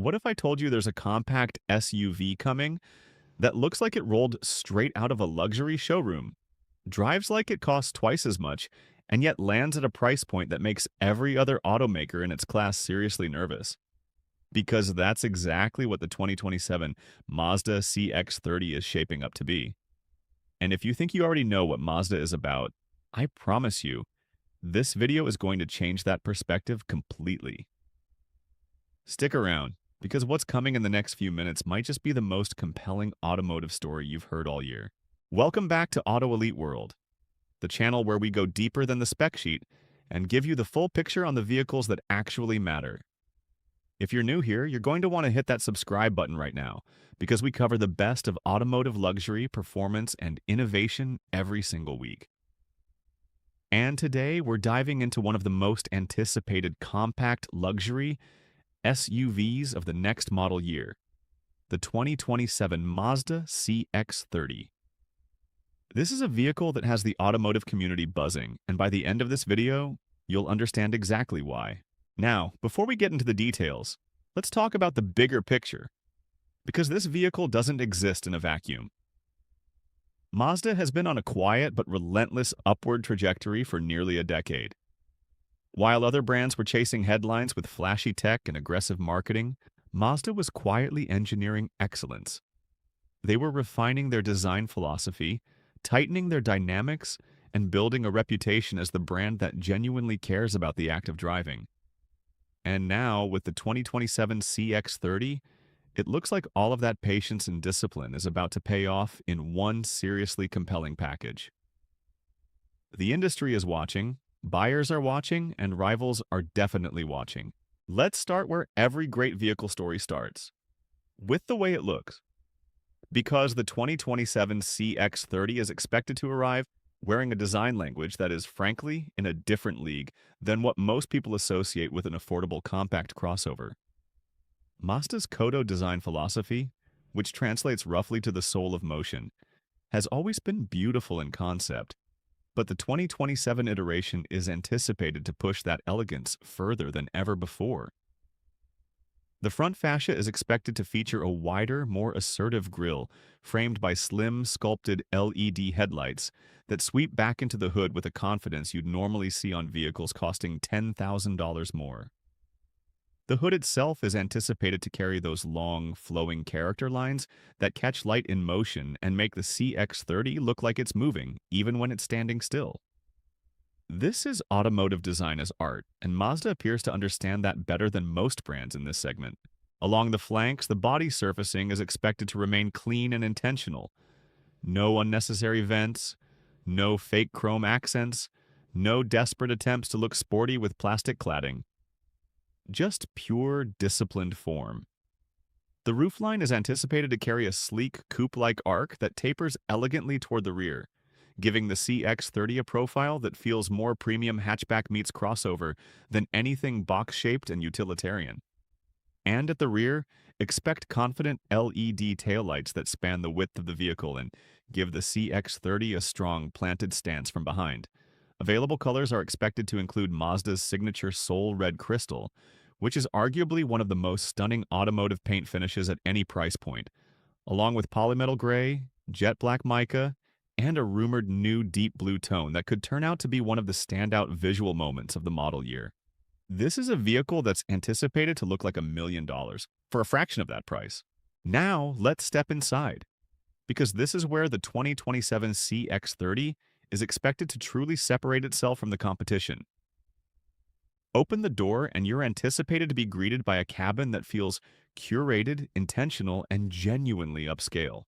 What if I told you there's a compact SUV coming that looks like it rolled straight out of a luxury showroom, drives like it costs twice as much, and yet lands at a price point that makes every other automaker in its class seriously nervous? Because that's exactly what the 2027 Mazda CX30 is shaping up to be. And if you think you already know what Mazda is about, I promise you, this video is going to change that perspective completely. Stick around, because what's coming in the next few minutes might just be the most compelling automotive story you've heard all year. Welcome back to Auto Elite World, the channel where we go deeper than the spec sheet and give you the full picture on the vehicles that actually matter. If you're new here, you're going to want to hit that subscribe button right now, because we cover the best of automotive luxury, performance, and innovation every single week. And today, we're diving into one of the most anticipated compact luxury SUVs of the next model year, the 2027 Mazda CX30. This is a vehicle that has the automotive community buzzing, and by the end of this video, you'll understand exactly why. Now, before we get into the details, let's talk about the bigger picture, because this vehicle doesn't exist in a vacuum. Mazda has been on a quiet but relentless upward trajectory for nearly a decade. While other brands were chasing headlines with flashy tech and aggressive marketing, Mazda was quietly engineering excellence. They were refining their design philosophy, tightening their dynamics, and building a reputation as the brand that genuinely cares about the act of driving. And now, with the 2027 CX30, it looks like all of that patience and discipline is about to pay off in one seriously compelling package. The industry is watching, buyers are watching, and rivals are definitely watching. Let's start where every great vehicle story starts, with the way it looks. Because the 2027 CX30 is expected to arrive wearing a design language that is, frankly, in a different league than what most people associate with an affordable compact crossover. Mazda's Kodo design philosophy, which translates roughly to the soul of motion, has always been beautiful in concept, but the 2027 iteration is anticipated to push that elegance further than ever before. The front fascia is expected to feature a wider, more assertive grille, framed by slim, sculpted LED headlights that sweep back into the hood with a confidence you'd normally see on vehicles costing $10,000 more. The hood itself is anticipated to carry those long, flowing character lines that catch light in motion and make the CX30 look like it's moving, even when it's standing still. This is automotive design as art, and Mazda appears to understand that better than most brands in this segment. Along the flanks, the body surfacing is expected to remain clean and intentional. No unnecessary vents, no fake chrome accents, no desperate attempts to look sporty with plastic cladding. Just pure, disciplined form. The roofline is anticipated to carry a sleek, coupe-like arc that tapers elegantly toward the rear, giving the CX30 a profile that feels more premium hatchback meets crossover than anything box-shaped and utilitarian. And at the rear, expect confident LED taillights that span the width of the vehicle and give the CX30 a strong, planted stance from behind. Available colors are expected to include Mazda's signature Soul Red Crystal, which is arguably one of the most stunning automotive paint finishes at any price point, along with polymetal gray, jet black mica, and a rumored new deep blue tone that could turn out to be one of the standout visual moments of the model year. This is a vehicle that's anticipated to look like $1 million for a fraction of that price. Now, let's step inside, because this is where the 2027 CX30 is expected to truly separate itself from the competition. Open the door and you're anticipated to be greeted by a cabin that feels curated, intentional, and genuinely upscale.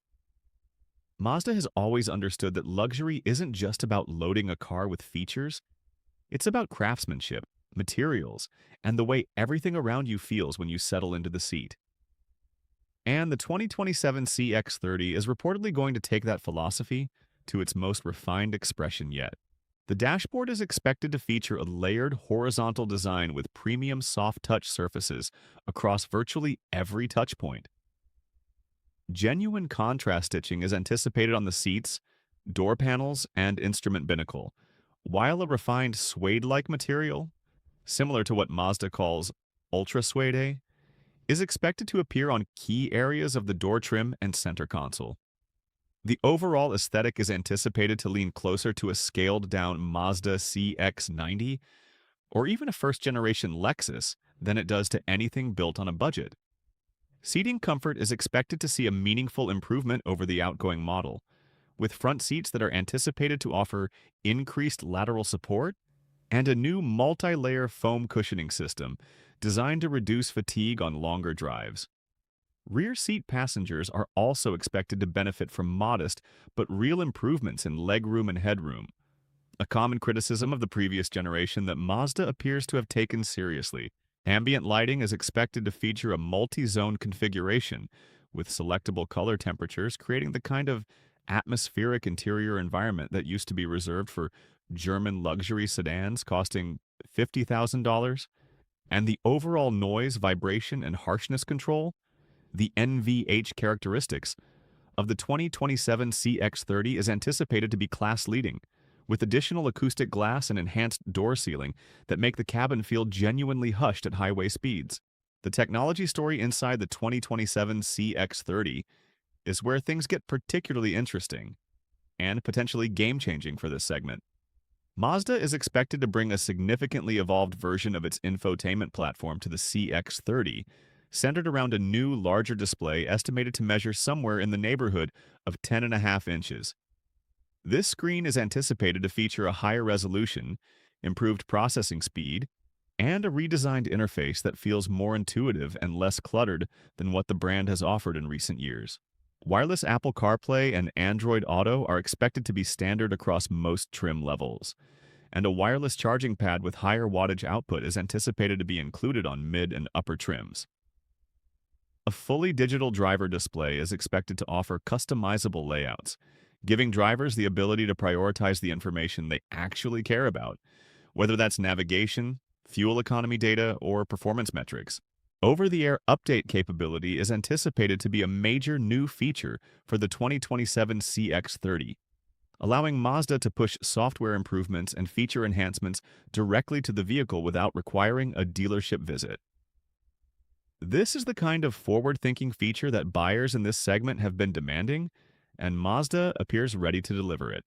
Mazda has always understood that luxury isn't just about loading a car with features. It's about craftsmanship, materials, and the way everything around you feels when you settle into the seat. And the 2027 CX30 is reportedly going to take that philosophy to its most refined expression yet. The dashboard is expected to feature a layered horizontal design with premium soft-touch surfaces across virtually every touchpoint. Genuine contrast stitching is anticipated on the seats, door panels, and instrument binnacle, while a refined suede-like material, similar to what Mazda calls ultra suede, is expected to appear on key areas of the door trim and center console. The overall aesthetic is anticipated to lean closer to a scaled-down Mazda CX90 or even a first-generation Lexus than it does to anything built on a budget. Seating comfort is expected to see a meaningful improvement over the outgoing model, with front seats that are anticipated to offer increased lateral support and a new multi-layer foam cushioning system designed to reduce fatigue on longer drives. Rear seat passengers are also expected to benefit from modest but real improvements in legroom and headroom, a common criticism of the previous generation that Mazda appears to have taken seriously. Ambient lighting is expected to feature a multi-zone configuration with selectable color temperatures, creating the kind of atmospheric interior environment that used to be reserved for German luxury sedans costing $50,000. And the overall noise, vibration, and harshness control, the NVH characteristics, of the 2027 CX30 is anticipated to be class-leading, with additional acoustic glass and enhanced door sealing that make the cabin feel genuinely hushed at highway speeds. The technology story inside the 2027 CX30 is where things get particularly interesting and potentially game-changing for this segment. Mazda is expected to bring a significantly evolved version of its infotainment platform to the CX30, centered around a new, larger display estimated to measure somewhere in the neighborhood of 10.5 inches. This screen is anticipated to feature a higher resolution, improved processing speed, and a redesigned interface that feels more intuitive and less cluttered than what the brand has offered in recent years. Wireless Apple CarPlay and Android Auto are expected to be standard across most trim levels, and a wireless charging pad with higher wattage output is anticipated to be included on mid and upper trims. A fully digital driver display is expected to offer customizable layouts, giving drivers the ability to prioritize the information they actually care about, whether that's navigation, fuel economy data, or performance metrics. Over-the-air update capability is anticipated to be a major new feature for the 2027 CX30, allowing Mazda to push software improvements and feature enhancements directly to the vehicle without requiring a dealership visit. This is the kind of forward-thinking feature that buyers in this segment have been demanding, and Mazda appears ready to deliver it.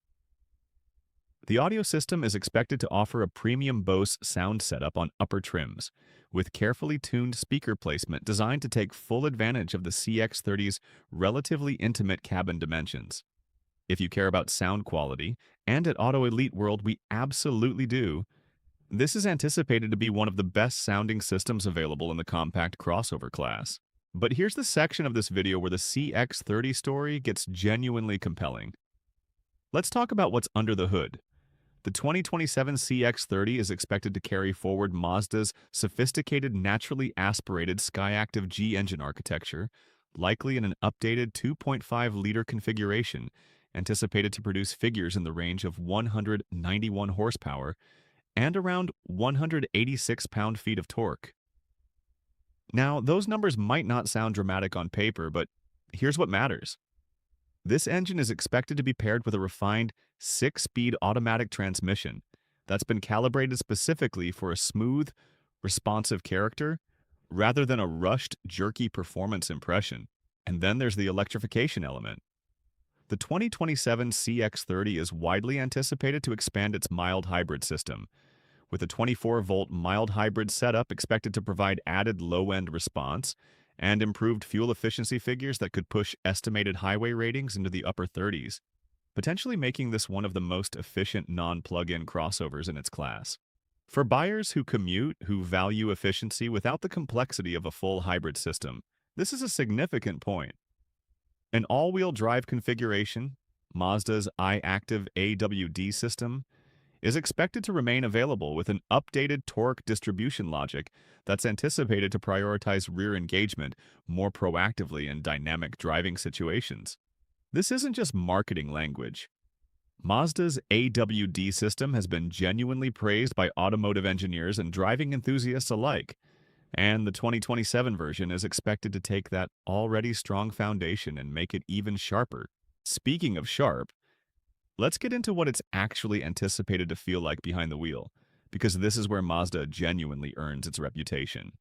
The audio system is expected to offer a premium Bose sound setup on upper trims, with carefully tuned speaker placement designed to take full advantage of the CX30's relatively intimate cabin dimensions. If you care about sound quality, and at Auto Elite World we absolutely do, this is anticipated to be one of the best sounding systems available in the compact crossover class. But here's the section of this video where the CX30 story gets genuinely compelling. Let's talk about what's under the hood. The 2027 CX30 is expected to carry forward Mazda's sophisticated naturally aspirated Skyactiv G engine architecture, likely in an updated 2.5-liter configuration, anticipated to produce figures in the range of 191 horsepower and around 186 pound-feet of torque. Now, those numbers might not sound dramatic on paper, but here's what matters. This engine is expected to be paired with a refined 6-speed automatic transmission that's been calibrated specifically for a smooth, responsive character rather than a rushed, jerky performance impression. And then there's the electrification element. The 2027 CX30 is widely anticipated to expand its mild hybrid system, with a 24-volt mild hybrid setup expected to provide added low-end response and improved fuel efficiency figures that could push estimated highway ratings into the upper 30s, potentially making this one of the most efficient non-plug-in crossovers in its class. For buyers who commute, who value efficiency without the complexity of a full hybrid system, this is a significant point. An all-wheel drive configuration, Mazda's iActive AWD system, is expected to remain available with an updated torque distribution logic that's anticipated to prioritize rear engagement more proactively in dynamic driving situations. This isn't just marketing language. Mazda's AWD system has been genuinely praised by automotive engineers and driving enthusiasts alike, and the 2027 version is expected to take that already strong foundation and make it even sharper. Speaking of sharp, let's get into what it's actually anticipated to feel like behind the wheel, because this is where Mazda genuinely earns its reputation.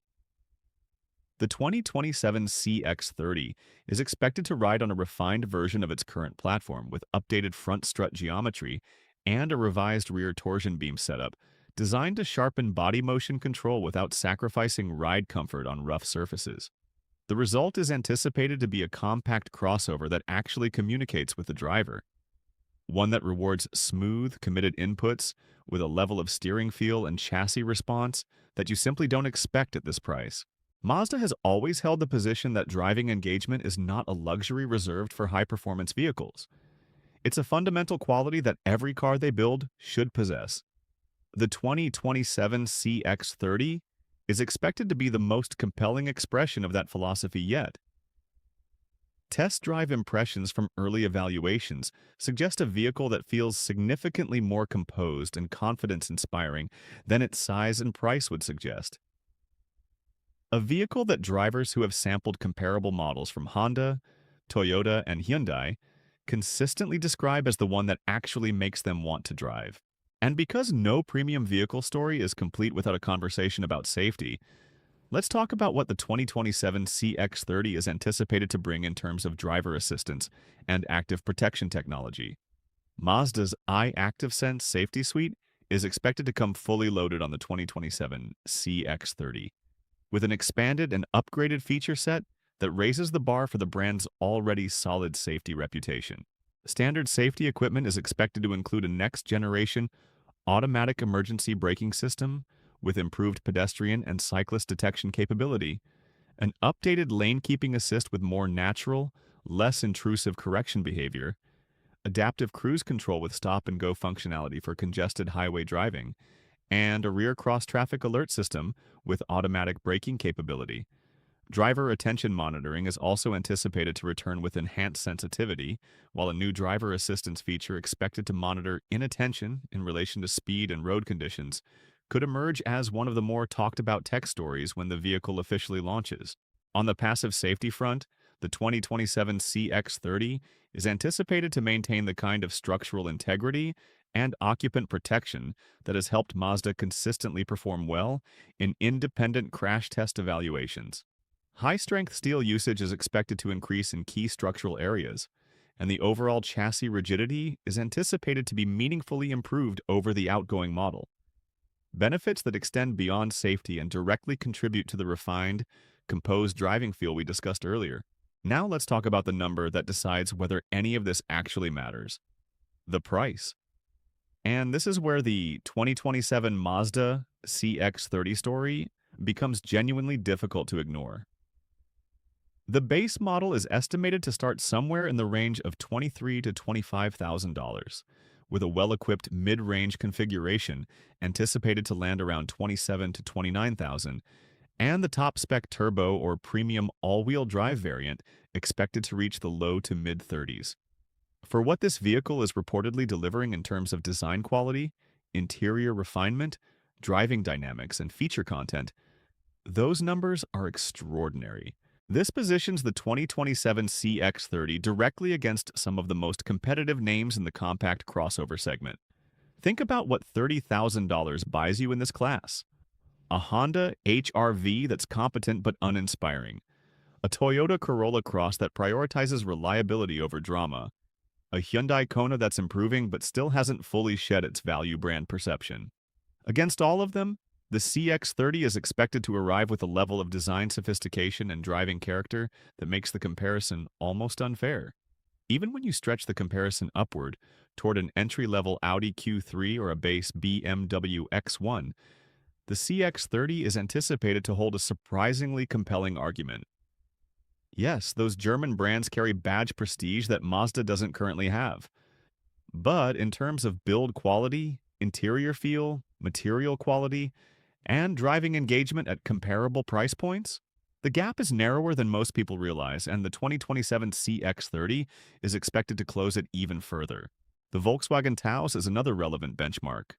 The 2027 CX30 is expected to ride on a refined version of its current platform with updated front strut geometry and a revised rear torsion beam setup, designed to sharpen body motion control without sacrificing ride comfort on rough surfaces. The result is anticipated to be a compact crossover that actually communicates with the driver, one that rewards smooth, committed inputs with a level of steering feel and chassis response that you simply don't expect at this price. Mazda has always held the position that driving engagement is not a luxury reserved for high-performance vehicles. It's a fundamental quality that every car they build should possess. The 2027 CX30 is expected to be the most compelling expression of that philosophy yet. Test drive impressions from early evaluations suggest a vehicle that feels significantly more composed and confidence-inspiring than its size and price would suggest. A vehicle that drivers who have sampled comparable models from Honda, Toyota, and Hyundai consistently describe as the one that actually makes them want to drive. And because no premium vehicle story is complete without a conversation about safety, let's talk about what the 2027 CX30 is anticipated to bring in terms of driver assistance and active protection technology. Mazda's iActiveSense safety suite is expected to come fully loaded on the 2027 CX30, with an expanded and upgraded feature set that raises the bar for the brand's already solid safety reputation. Standard safety equipment is expected to include a next-generation automatic emergency braking system with improved pedestrian and cyclist detection capability, an updated lane-keeping assist with more natural, less intrusive correction behavior, adaptive cruise control with stop-and-go functionality for congested highway driving, and a rear cross-traffic alert system with automatic braking capability. Driver attention monitoring is also anticipated to return with enhanced sensitivity, while a new driver assistance feature expected to monitor inattention in relation to speed and road conditions could emerge as one of the more talked-about tech stories when the vehicle officially launches. On the passive safety front, the 2027 CX30 is anticipated to maintain the kind of structural integrity and occupant protection that has helped Mazda consistently perform well in independent crash test evaluations. High-strength steel usage is expected to increase in key structural areas, and the overall chassis rigidity is anticipated to be meaningfully improved over the outgoing model. Benefits that extend beyond safety and directly contribute to the refined, composed driving feel we discussed earlier. Now let's talk about the number that decides whether any of this actually matters: the price. And this is where the 2027 Mazda CX30 story becomes genuinely difficult to ignore. The base model is estimated to start somewhere in the range of $23,000 to $25,000, with a well-equipped mid-range configuration anticipated to land around $27,000 to $29,000, and the top-spec turbo or premium all-wheel drive variant expected to reach the low to mid-30s. For what this vehicle is reportedly delivering in terms of design quality, interior refinement, driving dynamics, and feature content, those numbers are extraordinary. This positions the 2027 CX30 directly against some of the most competitive names in the compact crossover segment. Think about what $30,000 buys you in this class: a Honda HR-V that's competent but uninspiring, a Toyota Corolla Cross that prioritizes reliability over drama, a Hyundai Kona that's improving but still hasn't fully shed its value brand perception. Against all of them, the CX30 is expected to arrive with a level of design sophistication and driving character that makes the comparison almost unfair. Even when you stretch the comparison upward toward an entry-level Audi Q3 or a base BMW X1, the CX30 is anticipated to hold a surprisingly compelling argument. Yes, those German brands carry badge prestige that Mazda doesn't currently have. But in terms of build quality, interior feel, material quality, and driving engagement at comparable price points, the gap is narrower than most people realize, and the 2027 CX30 is expected to close it even further. The Volkswagen Taos is another relevant benchmark.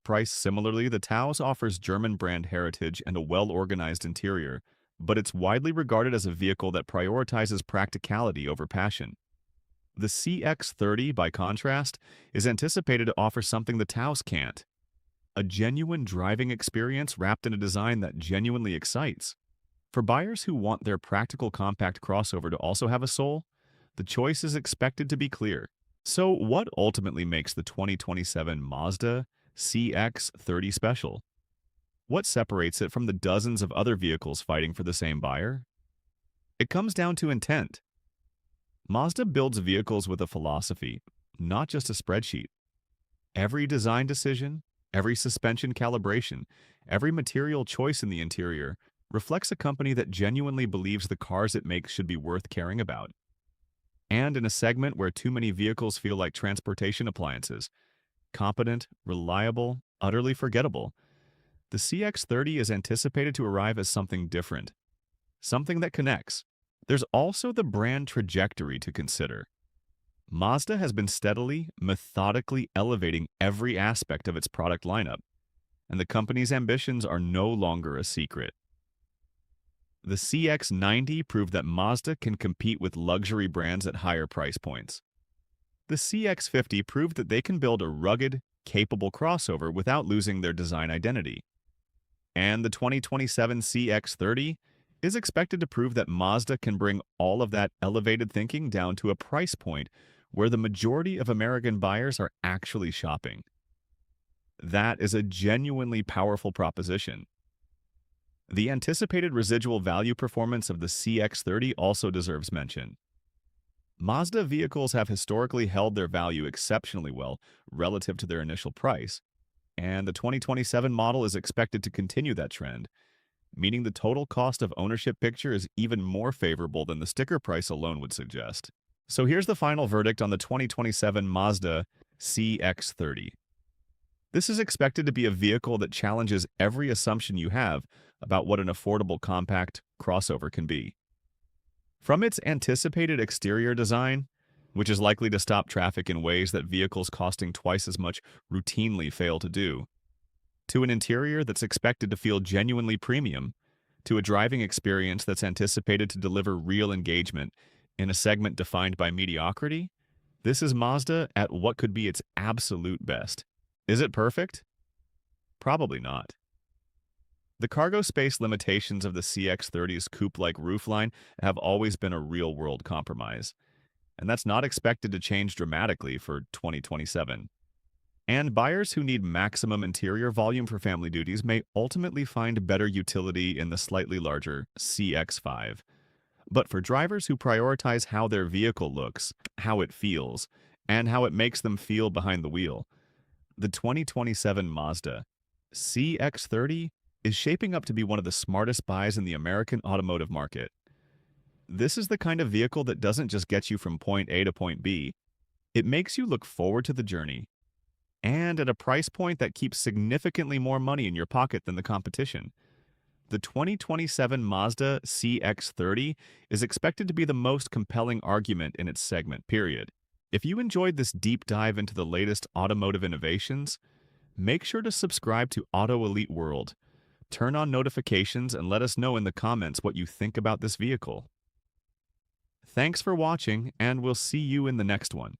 Priced similarly, the Taos offers German brand heritage and a well-organized interior, but it's widely regarded as a vehicle that prioritizes practicality over passion. The CX30, by contrast, is anticipated to offer something the Taos can't: a genuine driving experience wrapped in a design that genuinely excites. For buyers who want their practical compact crossover to also have a soul, the choice is expected to be clear. So what ultimately makes the 2027 Mazda CX30 special? What separates it from the dozens of other vehicles fighting for the same buyer? It comes down to intent. Mazda builds vehicles with a philosophy, not just a spreadsheet. Every design decision, every suspension calibration, every material choice in the interior reflects a company that genuinely believes the cars it makes should be worth caring about. And in a segment where too many vehicles feel like transportation appliances, competent, reliable, utterly forgettable, the CX30 is anticipated to arrive as something different, something that connects. There's also the brand trajectory to consider. Mazda has been steadily, methodically elevating every aspect of its product lineup, and the company's ambitions are no longer a secret. The CX90 proved that Mazda can compete with luxury brands at higher price points. The CX50 proved that they can build a rugged, capable crossover without losing their design identity. And the 2027 CX30 is expected to prove that Mazda can bring all of that elevated thinking down to a price point where the majority of American buyers are actually shopping. That is a genuinely powerful proposition. The anticipated residual value performance of the CX30 also deserves mention. Mazda vehicles have historically held their value exceptionally well relative to their initial price, and the 2027 model is expected to continue that trend, meaning the total cost of ownership picture is even more favorable than the sticker price alone would suggest. So here's the final verdict on the 2027 Mazda CX30. This is expected to be a vehicle that challenges every assumption you have about what an affordable compact crossover can be. From its anticipated exterior design, which is likely to stop traffic in ways that vehicles costing twice as much routinely fail to do, to an interior that's expected to feel genuinely premium, to a driving experience that's anticipated to deliver real engagement in a segment defined by mediocrity, this is Mazda at what could be its absolute best. Is it perfect? Probably not. The cargo space limitations of the CX30's coupe-like roofline have always been a real-world compromise, and that's not expected to change dramatically for 2027. And buyers who need maximum interior volume for family duties may ultimately find better utility in the slightly larger CX5. But for drivers who prioritize how their vehicle looks, how it feels, and how it makes them feel behind the wheel, the 2027 Mazda CX30 is shaping up to be one of the smartest buys in the American automotive market. This is the kind of vehicle that doesn't just get you from point A to point B. It makes you look forward to the journey, and at a price point that keeps significantly more money in your pocket than the competition. The 2027 Mazda CX30 is expected to be the most compelling argument in its segment, period. If you enjoyed this deep dive into the latest automotive innovations, make sure to subscribe to Auto Elite World. Turn on notifications and let us know in the comments what you think about this vehicle. Thanks for watching, and we'll see you in the next one.